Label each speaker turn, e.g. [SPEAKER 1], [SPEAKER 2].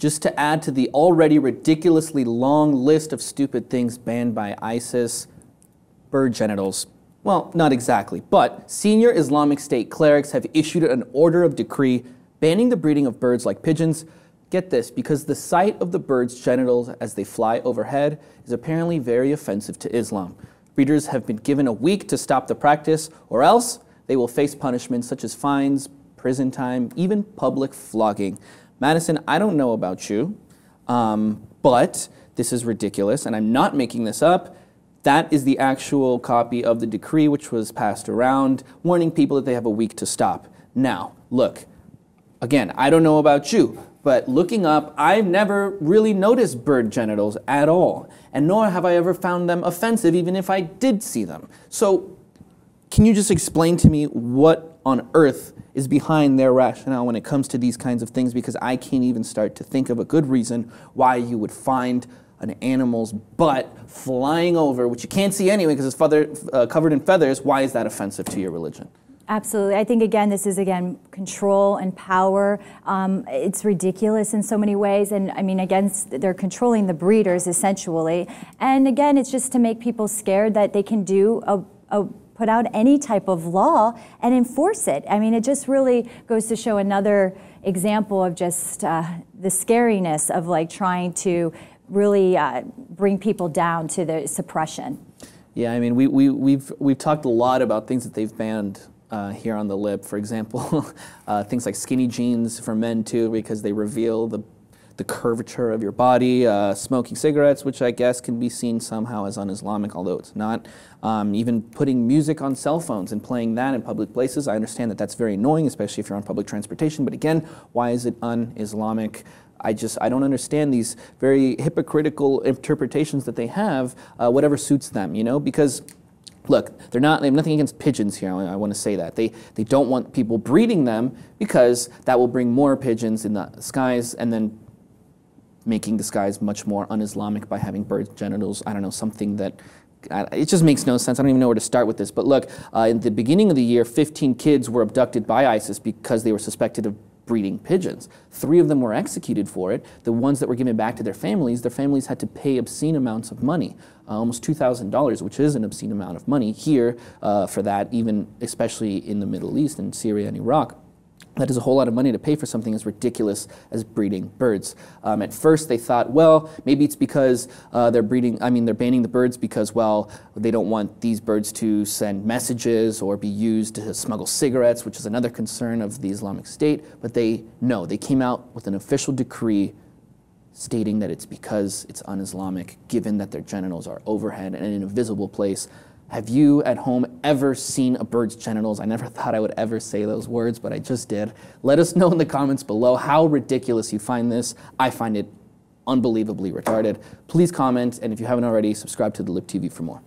[SPEAKER 1] Just to add to the already ridiculously long list of stupid things banned by ISIS, bird genitals. Well, not exactly, but senior Islamic State clerics have issued an order of decree banning the breeding of birds like pigeons. Get this, because the sight of the bird's genitals as they fly overhead is apparently very offensive to Islam. Breeders have been given a week to stop the practice, or else they will face punishments such as fines, prison time, even public flogging. Madison, I don't know about you, but this is ridiculous, and I'm not making this up. That is the actual copy of the decree which was passed around, warning people that they have a week to stop. Now, look, again, I don't know about you, but looking up, I've never really noticed bird genitals at all, and nor have I ever found them offensive, even if I did see them. So, can you just explain to me what on earth is behind their rationale when it comes to these kinds of things? Because I can't even start to think of a good reason why you would find an animal's butt flying over, which you can't see anyway because it's covered in feathers. Why is that offensive to your religion?
[SPEAKER 2] Absolutely. I think, again, this is, control and power. It's ridiculous in so many ways. And, I mean, again, they're controlling the breeders, essentially. And, again, it's just to make people scared that they can put out any type of law and enforce it. I mean, it just really goes to show another example of just the scariness of, like, trying to really bring people down to the suppression.
[SPEAKER 1] Yeah, I mean, we've talked a lot about things that they've banned here on the lip. For example, things like skinny jeans for men too, because they reveal the curvature of your body. Smoking cigarettes, which I guess can be seen somehow as un-Islamic, although it's not. Even putting music on cell phones and playing that in public places. I understand that that's very annoying, especially if you're on public transportation. But again, why is it un-Islamic? I don't understand these very hypocritical interpretations that they have, whatever suits them, you know, because look, they have nothing against pigeons here. I want to say that. They don't want people breeding them because that will bring more pigeons in the skies and then making the skies much more un-Islamic by having bird genitals. I don't know, something that it just makes no sense. I don't even know where to start with this. But look, in the beginning of the year, 15 kids were abducted by ISIS because they were suspected of breeding pigeons. 3 of them were executed for it. The ones that were given back to their families had to pay obscene amounts of money, almost $2,000, which is an obscene amount of money here for that, even especially in the Middle East, in Syria and Iraq. That is a whole lot of money to pay for something as ridiculous as breeding birds. At first they thought, well, maybe it's because they're banning the birds because, well, they don't want these birds to send messages or be used to smuggle cigarettes, which is another concern of the Islamic State. But they came out with an official decree stating that it's because it's un-Islamic, given that their genitals are overhead and in a visible place. Have you at home ever seen a bird's genitals? I never thought I would ever say those words, but I just did. Let us know in the comments below how ridiculous you find this. I find it unbelievably retarded. Please comment, and if you haven't already, subscribe to the Lip TV for more.